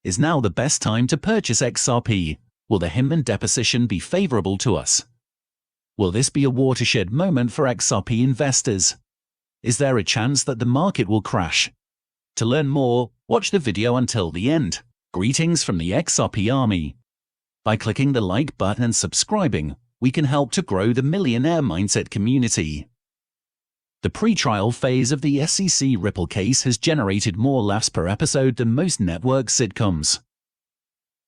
Is now the best time to purchase XRP? Will the Hinman deposition be favorable to us? Will this be a watershed moment for XRP investors? Is there a chance that the market will crash? To learn more, watch the video until the end. Greetings from the XRP Army. By clicking the like button and subscribing, we can help to grow the Millionaire Mindset community. The pre-trial phase of the SEC Ripple case has generated more laughs per episode than most network sitcoms.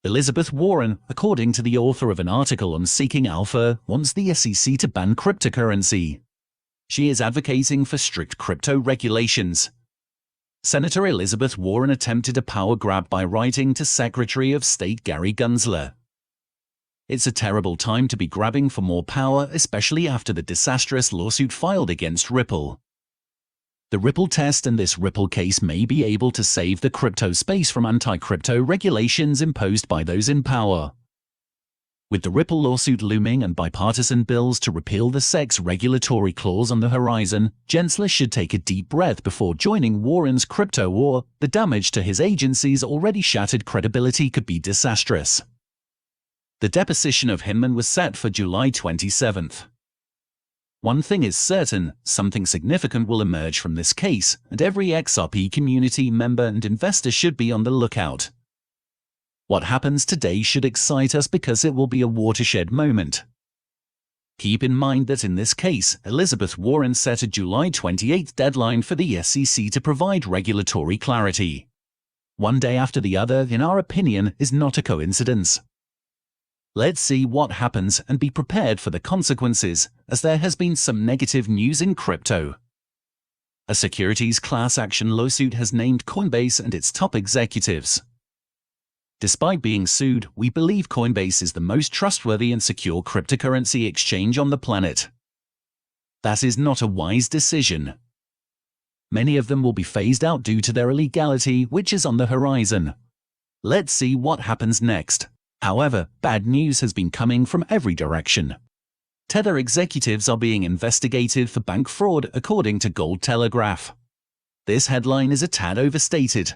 Elizabeth Warren, according to the author of an article on Seeking Alpha, wants the SEC to ban cryptocurrency. She is advocating for strict crypto regulations. Senator Elizabeth Warren attempted a power grab by writing to Secretary of State Gary Gensler. It's a terrible time to be grabbing for more power, especially after the disastrous lawsuit filed against Ripple. The Ripple test and this Ripple case may be able to save the crypto space from anti-crypto regulations imposed by those in power. With the Ripple lawsuit looming and bipartisan bills to repeal the SEC's regulatory clause on the horizon, Gensler should take a deep breath before joining Warren's crypto war. The damage to his agency's already shattered credibility could be disastrous. The deposition of Hinman was set for July 27th. One thing is certain, something significant will emerge from this case, and every XRP community member and investor should be on the lookout. What happens today should excite us because it will be a watershed moment. Keep in mind that in this case, Elizabeth Warren set a July 28th deadline for the SEC to provide regulatory clarity. One day after the other, in our opinion, is not a coincidence. Let's see what happens and be prepared for the consequences, as there has been some negative news in crypto. A securities class action lawsuit has named Coinbase and its top executives. Despite being sued, we believe Coinbase is the most trustworthy and secure cryptocurrency exchange on the planet. That is not a wise decision. Many of them will be phased out due to their illegality, which is on the horizon. Let's see what happens next. However, bad news has been coming from every direction. Tether executives are being investigated for bank fraud, according to Gold Telegraph. This headline is a tad overstated.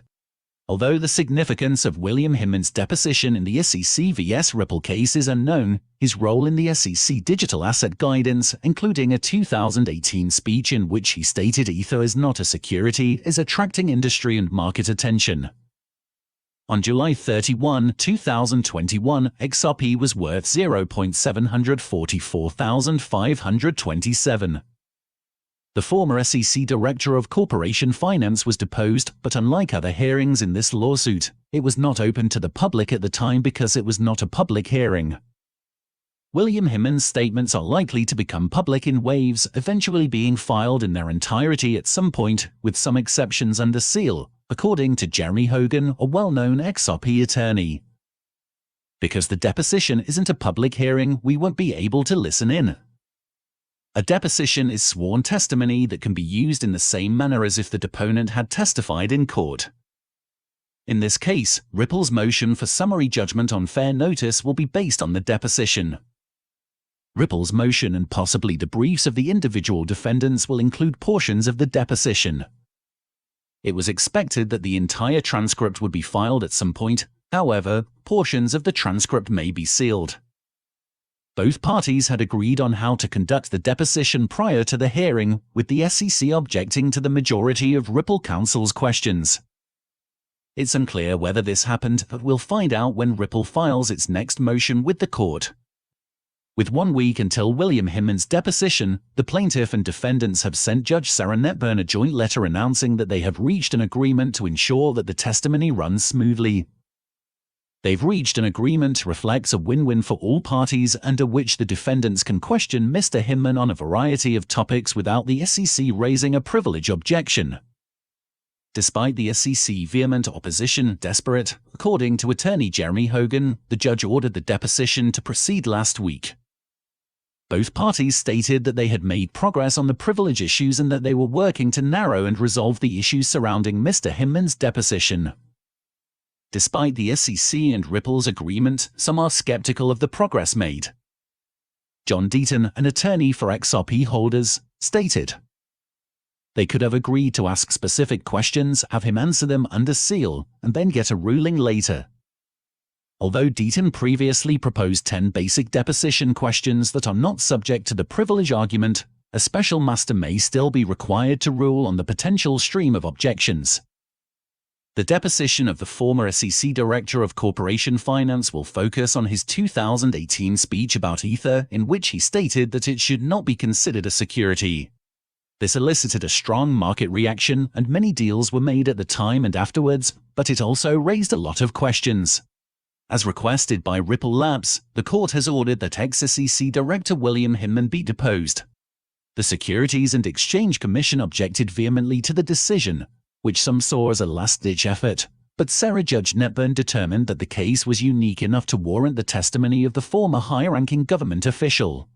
Although the significance of William Hinman's deposition in the SEC vs Ripple case is unknown, his role in the SEC digital asset guidance, including a 2018 speech in which he stated Ether is not a security, is attracting industry and market attention. On July 31, 2021, XRP was worth $0.744527. The former SEC Director of Corporation Finance was deposed, but unlike other hearings in this lawsuit, it was not open to the public at the time because it was not a public hearing. William Hinman's statements are likely to become public in waves, eventually being filed in their entirety at some point, with some exceptions under seal, according to Jeremy Hogan, a well-known XRP attorney. Because the deposition isn't a public hearing, we won't be able to listen in. A deposition is sworn testimony that can be used in the same manner as if the deponent had testified in court. In this case, Ripple's motion for summary judgment on fair notice will be based on the deposition. Ripple's motion and possibly the briefs of the individual defendants will include portions of the deposition. It was expected that the entire transcript would be filed at some point, however, portions of the transcript may be sealed. Both parties had agreed on how to conduct the deposition prior to the hearing, with the SEC objecting to the majority of Ripple counsel's questions. It's unclear whether this happened, but we'll find out when Ripple files its next motion with the court. With 1 week until William Hinman's deposition, the plaintiff and defendants have sent Judge Sarah Netburn a joint letter announcing that they have reached an agreement to ensure that the testimony runs smoothly. They've reached an agreement reflects a win-win for all parties, under which the defendants can question Mr. Hinman on a variety of topics without the SEC raising a privilege objection. Despite the SEC vehement opposition, desperate, according to attorney Jeremy Hogan, the judge ordered the deposition to proceed last week. Both parties stated that they had made progress on the privilege issues and that they were working to narrow and resolve the issues surrounding Mr. Hinman's deposition. Despite the SEC and Ripple's agreement, some are skeptical of the progress made. John Deaton, an attorney for XRP holders, stated, They could have agreed to ask specific questions, have him answer them under seal, and then get a ruling later. Although Deaton previously proposed 10 basic deposition questions that are not subject to the privilege argument, a special master may still be required to rule on the potential stream of objections. The deposition of the former SEC Director of Corporation Finance will focus on his 2018 speech about Ether, in which he stated that it should not be considered a security. This elicited a strong market reaction, and many deals were made at the time and afterwards, but it also raised a lot of questions. As requested by Ripple Labs, the court has ordered that ex-SEC Director William Hinman be deposed. The Securities and Exchange Commission objected vehemently to the decision, which some saw as a last-ditch effort, but Sarah Judge Netburn determined that the case was unique enough to warrant the testimony of the former high-ranking government official.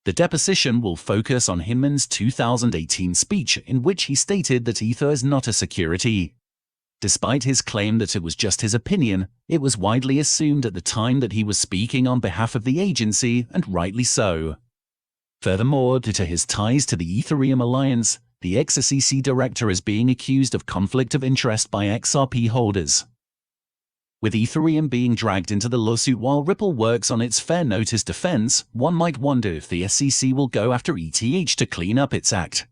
The deposition will focus on Hinman's 2018 speech, in which he stated that Ether is not a security. Despite his claim that it was just his opinion, it was widely assumed at the time that he was speaking on behalf of the agency, and rightly so. Furthermore, due to his ties to the Ethereum Alliance, the ex-SEC director is being accused of conflict of interest by XRP holders. With Ethereum being dragged into the lawsuit while Ripple works on its fair notice defense, one might wonder if the SEC will go after ETH to clean up its act.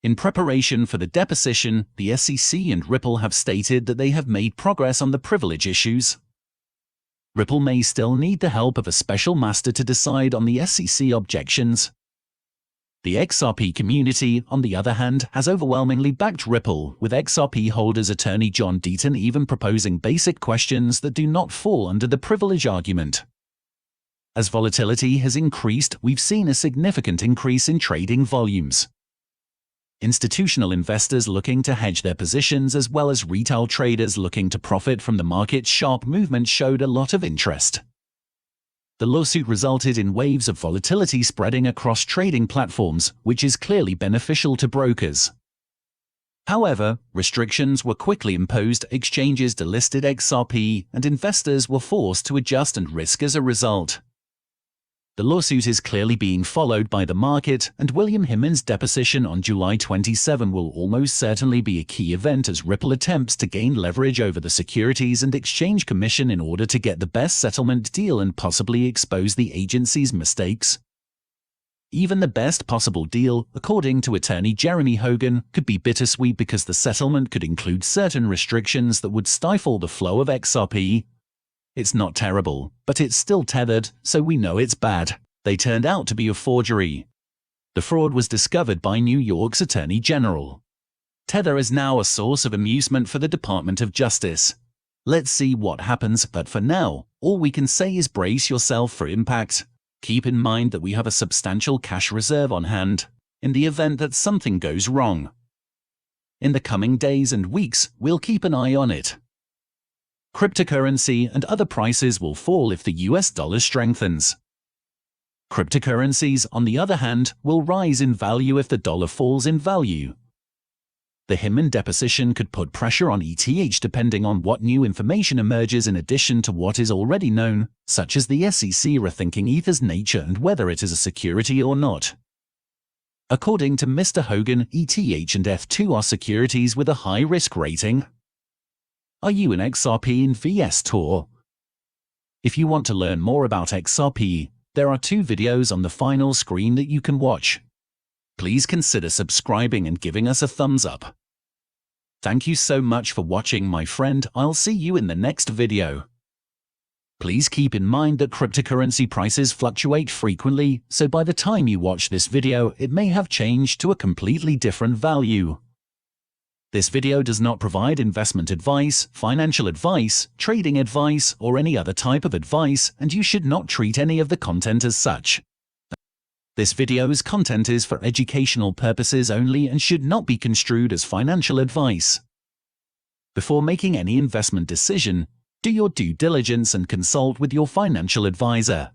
In preparation for the deposition, the SEC and Ripple have stated that they have made progress on the privilege issues. Ripple may still need the help of a special master to decide on the SEC objections. The XRP community, on the other hand, has overwhelmingly backed Ripple, with XRP holders attorney John Deaton even proposing basic questions that do not fall under the privilege argument. As volatility has increased, we've seen a significant increase in trading volumes. Institutional investors looking to hedge their positions as well as retail traders looking to profit from the market's sharp movement showed a lot of interest. The lawsuit resulted in waves of volatility spreading across trading platforms, which is clearly beneficial to brokers. However, restrictions were quickly imposed, exchanges delisted XRP, and investors were forced to adjust and risk as a result. The lawsuit is clearly being followed by the market, and William Hinman's deposition on July 27 will almost certainly be a key event as Ripple attempts to gain leverage over the Securities and Exchange Commission in order to get the best settlement deal and possibly expose the agency's mistakes. Even the best possible deal, according to attorney Jeremy Hogan, could be bittersweet because the settlement could include certain restrictions that would stifle the flow of XRP. It's not terrible, but it's still tethered, so we know it's bad. They turned out to be a forgery. The fraud was discovered by New York's Attorney General. Tether is now a source of amusement for the Department of Justice. Let's see what happens, but for now, all we can say is brace yourself for impact. Keep in mind that we have a substantial cash reserve on hand, in the event that something goes wrong. In the coming days and weeks, we'll keep an eye on it. Cryptocurrency and other prices will fall if the US dollar strengthens. Cryptocurrencies, on the other hand, will rise in value if the dollar falls in value. The Hinman deposition could put pressure on ETH depending on what new information emerges in addition to what is already known, such as the SEC rethinking Ether's nature and whether it is a security or not. According to Mr. Hogan, ETH and F2 are securities with a high risk rating. Are you an XRP investor? If you want to learn more about XRP, there are 2 videos on the final screen that you can watch. Please consider subscribing and giving us a thumbs up. Thank you so much for watching, my friend. I'll see you in the next video. Please keep in mind that cryptocurrency prices fluctuate frequently, so by the time you watch this video, it may have changed to a completely different value. This video does not provide investment advice, financial advice, trading advice, or any other type of advice, and you should not treat any of the content as such. This video's content is for educational purposes only and should not be construed as financial advice. Before making any investment decision, do your due diligence and consult with your financial advisor.